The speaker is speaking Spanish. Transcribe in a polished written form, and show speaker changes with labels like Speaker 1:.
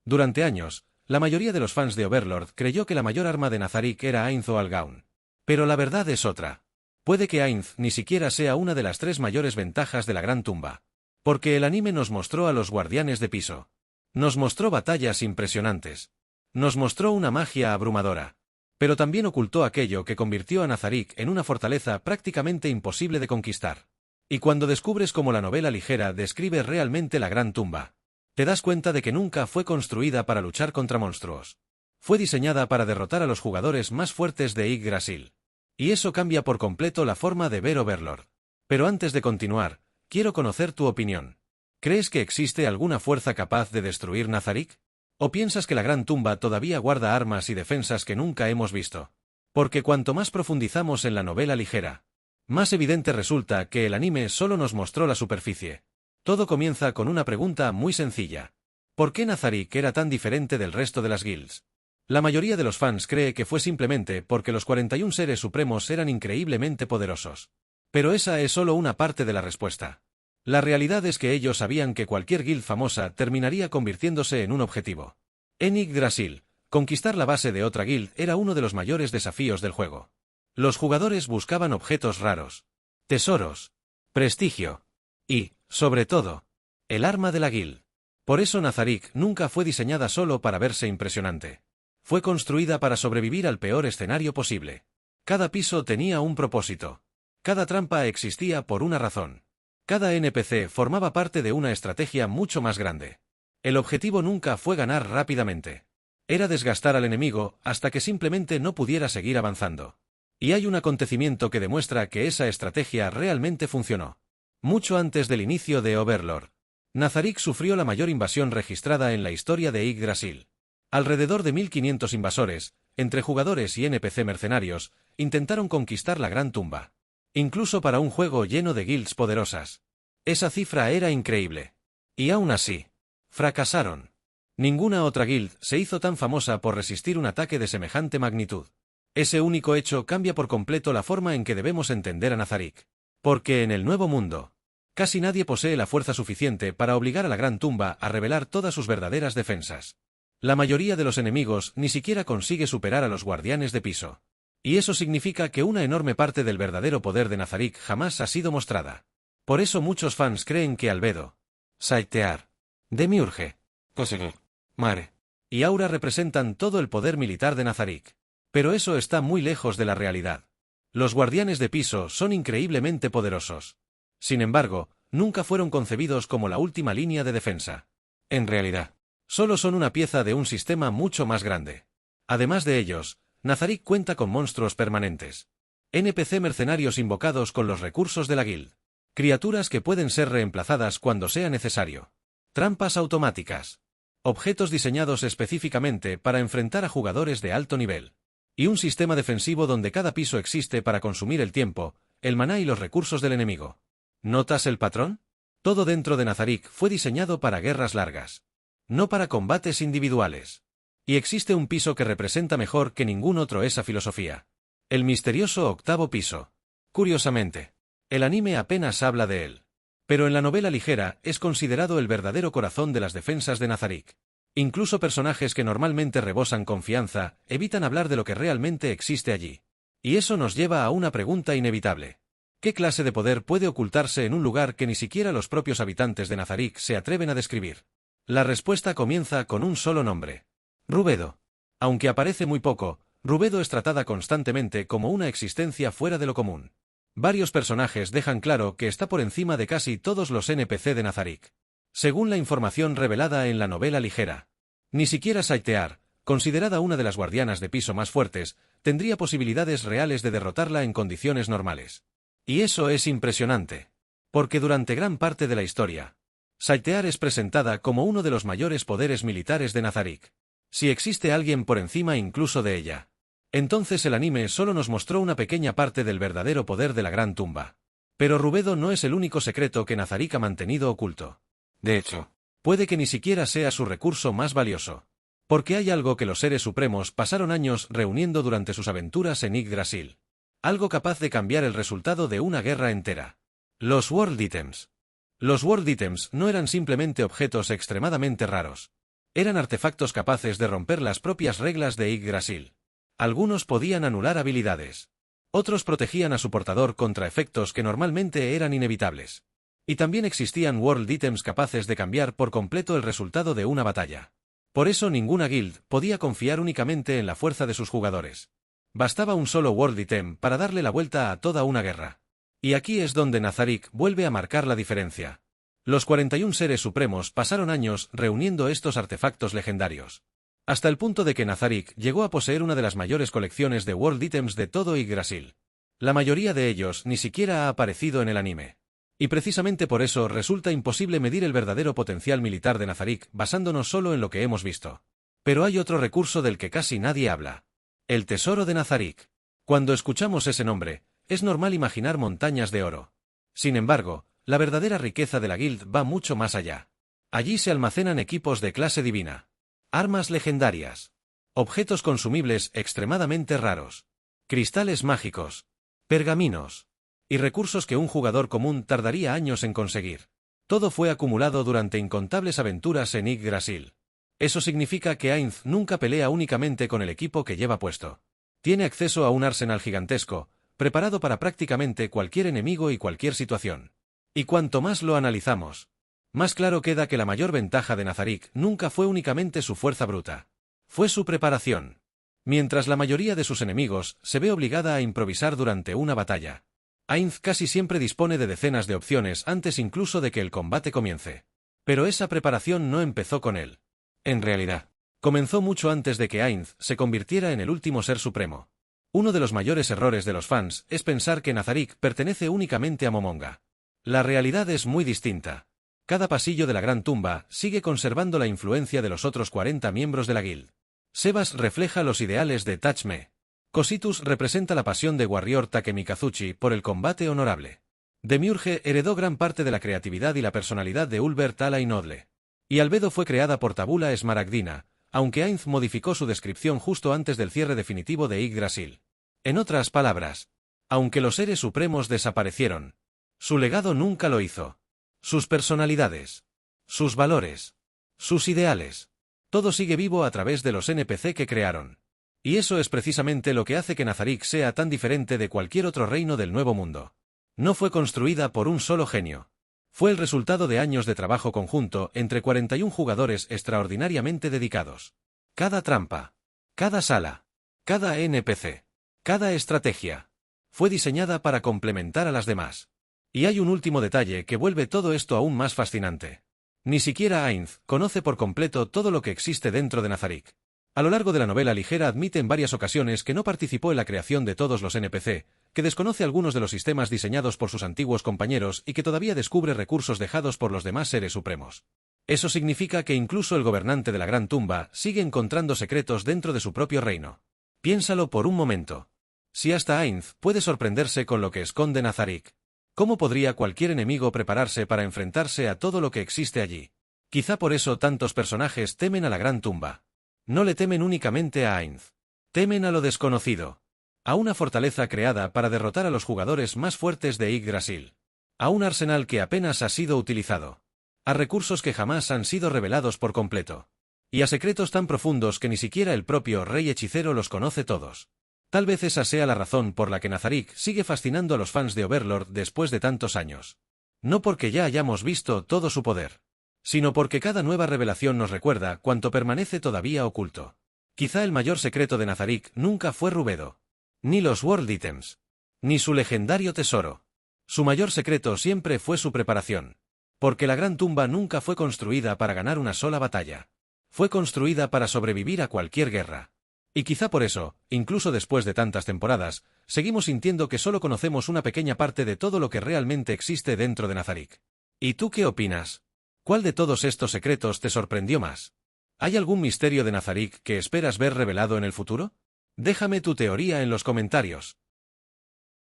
Speaker 1: Durante años, la mayoría de los fans de Overlord creyó que la mayor arma de Nazarick era Ainz o Algaun. Pero la verdad es otra. Puede que Ainz ni siquiera sea una de las 3 mayores ventajas de la Gran Tumba. Porque el anime nos mostró a los guardianes de piso. Nos mostró batallas impresionantes. Nos mostró una magia abrumadora. Pero también ocultó aquello que convirtió a Nazarick en una fortaleza prácticamente imposible de conquistar. Y cuando descubres cómo la novela ligera describe realmente la Gran Tumba, te das cuenta de que nunca fue construida para luchar contra monstruos. Fue diseñada para derrotar a los jugadores más fuertes de Yggdrasil. Y eso cambia por completo la forma de ver Overlord. Pero antes de continuar, quiero conocer tu opinión. ¿Crees que existe alguna fuerza capaz de destruir Nazarick? ¿O piensas que la Gran Tumba todavía guarda armas y defensas que nunca hemos visto? Porque cuanto más profundizamos en la novela ligera, más evidente resulta que el anime solo nos mostró la superficie. Todo comienza con una pregunta muy sencilla. ¿Por qué Nazarick era tan diferente del resto de las guilds? La mayoría de los fans cree que fue simplemente porque los 41 seres supremos eran increíblemente poderosos. Pero esa es solo una parte de la respuesta. La realidad es que ellos sabían que cualquier guild famosa terminaría convirtiéndose en un objetivo. En Yggdrasil, conquistar la base de otra guild era uno de los mayores desafíos del juego. Los jugadores buscaban objetos raros, tesoros, prestigio y, sobre todo, el arma de la guild. Por eso Nazarick nunca fue diseñada solo para verse impresionante. Fue construida para sobrevivir al peor escenario posible. Cada piso tenía un propósito. Cada trampa existía por una razón. Cada NPC formaba parte de una estrategia mucho más grande. El objetivo nunca fue ganar rápidamente. Era desgastar al enemigo hasta que simplemente no pudiera seguir avanzando. Y hay un acontecimiento que demuestra que esa estrategia realmente funcionó. Mucho antes del inicio de Overlord, Nazarick sufrió la mayor invasión registrada en la historia de Yggdrasil. Alrededor de 1500 invasores, entre jugadores y NPC mercenarios, intentaron conquistar la Gran Tumba. Incluso para un juego lleno de guilds poderosas. Esa cifra era increíble. Y aún así, fracasaron. Ninguna otra guild se hizo tan famosa por resistir un ataque de semejante magnitud. Ese único hecho cambia por completo la forma en que debemos entender a Nazarick. Porque en el Nuevo Mundo, casi nadie posee la fuerza suficiente para obligar a la Gran Tumba a revelar todas sus verdaderas defensas. La mayoría de los enemigos ni siquiera consigue superar a los guardianes de piso. Y eso significa que una enorme parte del verdadero poder de Nazarick jamás ha sido mostrada. Por eso muchos fans creen que Albedo, Saitear, Demiurge, Koseger, Mare y Aura representan todo el poder militar de Nazarick. Pero eso está muy lejos de la realidad. Los guardianes de piso son increíblemente poderosos. Sin embargo, nunca fueron concebidos como la última línea de defensa. En realidad, solo son una pieza de un sistema mucho más grande. Además de ellos, Nazarick cuenta con monstruos permanentes. NPC mercenarios invocados con los recursos de la guild. Criaturas que pueden ser reemplazadas cuando sea necesario. Trampas automáticas. Objetos diseñados específicamente para enfrentar a jugadores de alto nivel. Y un sistema defensivo donde cada piso existe para consumir el tiempo, el maná y los recursos del enemigo. ¿Notas el patrón? Todo dentro de Nazarick fue diseñado para guerras largas. No para combates individuales. Y existe un piso que representa mejor que ningún otro esa filosofía. El misterioso octavo piso. Curiosamente, el anime apenas habla de él. Pero en la novela ligera es considerado el verdadero corazón de las defensas de Nazarick. Incluso personajes que normalmente rebosan confianza, evitan hablar de lo que realmente existe allí. Y eso nos lleva a una pregunta inevitable. ¿Qué clase de poder puede ocultarse en un lugar que ni siquiera los propios habitantes de Nazarick se atreven a describir? La respuesta comienza con un solo nombre. Rubedo. Aunque aparece muy poco, Rubedo es tratada constantemente como una existencia fuera de lo común. Varios personajes dejan claro que está por encima de casi todos los NPC de Nazarick. Según la información revelada en la novela ligera, ni siquiera Saitear, considerada una de las guardianas de piso más fuertes, tendría posibilidades reales de derrotarla en condiciones normales. Y eso es impresionante. Porque durante gran parte de la historia, Saitear es presentada como uno de los mayores poderes militares de Nazarick. Si existe alguien por encima incluso de ella, entonces el anime solo nos mostró una pequeña parte del verdadero poder de la Gran Tumba. Pero Rubedo no es el único secreto que Nazarick ha mantenido oculto. De hecho, puede que ni siquiera sea su recurso más valioso. Porque hay algo que los seres supremos pasaron años reuniendo durante sus aventuras en Yggdrasil. Algo capaz de cambiar el resultado de una guerra entera. Los World Items. Los World Items no eran simplemente objetos extremadamente raros. Eran artefactos capaces de romper las propias reglas de Yggdrasil. Algunos podían anular habilidades. Otros protegían a su portador contra efectos que normalmente eran inevitables. Y también existían World Items capaces de cambiar por completo el resultado de una batalla. Por eso ninguna guild podía confiar únicamente en la fuerza de sus jugadores. Bastaba un solo World Item para darle la vuelta a toda una guerra. Y aquí es donde Nazarick vuelve a marcar la diferencia. Los 41 seres supremos pasaron años reuniendo estos artefactos legendarios. Hasta el punto de que Nazarick llegó a poseer una de las mayores colecciones de World Items de todo Yggdrasil. La mayoría de ellos ni siquiera ha aparecido en el anime. Y precisamente por eso resulta imposible medir el verdadero potencial militar de Nazarick basándonos solo en lo que hemos visto. Pero hay otro recurso del que casi nadie habla. El tesoro de Nazarick. Cuando escuchamos ese nombre, es normal imaginar montañas de oro. Sin embargo, la verdadera riqueza de la guild va mucho más allá. Allí se almacenan equipos de clase divina. Armas legendarias. Objetos consumibles extremadamente raros. Cristales mágicos. Pergaminos. Y recursos que un jugador común tardaría años en conseguir. Todo fue acumulado durante incontables aventuras en Yggdrasil. Eso significa que Ainz nunca pelea únicamente con el equipo que lleva puesto. Tiene acceso a un arsenal gigantesco, preparado para prácticamente cualquier enemigo y cualquier situación. Y cuanto más lo analizamos, más claro queda que la mayor ventaja de Nazarick nunca fue únicamente su fuerza bruta. Fue su preparación. Mientras la mayoría de sus enemigos se ve obligada a improvisar durante una batalla, Ainz casi siempre dispone de decenas de opciones antes incluso de que el combate comience. Pero esa preparación no empezó con él. En realidad, comenzó mucho antes de que Ainz se convirtiera en el último ser supremo. Uno de los mayores errores de los fans es pensar que Nazarick pertenece únicamente a Momonga. La realidad es muy distinta. Cada pasillo de la Gran Tumba sigue conservando la influencia de los otros 40 miembros de la guild. Sebas refleja los ideales de Tachme. Cositus representa la pasión de Warrior Takemikazuchi por el combate honorable. Demiurge heredó gran parte de la creatividad y la personalidad de Ulbert Ala y Nodle. Y Albedo fue creada por Tabula Esmaragdina, aunque Ainz modificó su descripción justo antes del cierre definitivo de Yggdrasil. En otras palabras, aunque los seres supremos desaparecieron, su legado nunca lo hizo. Sus personalidades, sus valores, sus ideales, todo sigue vivo a través de los NPC que crearon. Y eso es precisamente lo que hace que Nazarick sea tan diferente de cualquier otro reino del Nuevo Mundo. No fue construida por un solo genio. Fue el resultado de años de trabajo conjunto entre 41 jugadores extraordinariamente dedicados. Cada trampa, cada sala, cada NPC, cada estrategia, fue diseñada para complementar a las demás. Y hay un último detalle que vuelve todo esto aún más fascinante. Ni siquiera Ainz conoce por completo todo lo que existe dentro de Nazarick. A lo largo de la novela ligera admite en varias ocasiones que no participó en la creación de todos los NPC, que desconoce algunos de los sistemas diseñados por sus antiguos compañeros y que todavía descubre recursos dejados por los demás seres supremos. Eso significa que incluso el gobernante de la Gran Tumba sigue encontrando secretos dentro de su propio reino. Piénsalo por un momento. Si hasta Ainz puede sorprenderse con lo que esconde Nazarick, ¿cómo podría cualquier enemigo prepararse para enfrentarse a todo lo que existe allí? Quizá por eso tantos personajes temen a la Gran Tumba. No le temen únicamente a Ainz. Temen a lo desconocido. A una fortaleza creada para derrotar a los jugadores más fuertes de Yggdrasil. A un arsenal que apenas ha sido utilizado. A recursos que jamás han sido revelados por completo. Y a secretos tan profundos que ni siquiera el propio rey hechicero los conoce todos. Tal vez esa sea la razón por la que Nazarick sigue fascinando a los fans de Overlord después de tantos años. No porque ya hayamos visto todo su poder, sino porque cada nueva revelación nos recuerda cuánto permanece todavía oculto. Quizá el mayor secreto de Nazarick nunca fue Rubedo, ni los World Items, ni su legendario tesoro. Su mayor secreto siempre fue su preparación. Porque la Gran Tumba nunca fue construida para ganar una sola batalla. Fue construida para sobrevivir a cualquier guerra. Y quizá por eso, incluso después de tantas temporadas, seguimos sintiendo que solo conocemos una pequeña parte de todo lo que realmente existe dentro de Nazarick. ¿Y tú qué opinas? ¿Cuál de todos estos secretos te sorprendió más? ¿Hay algún misterio de Nazarick que esperas ver revelado en el futuro? Déjame tu teoría en los comentarios.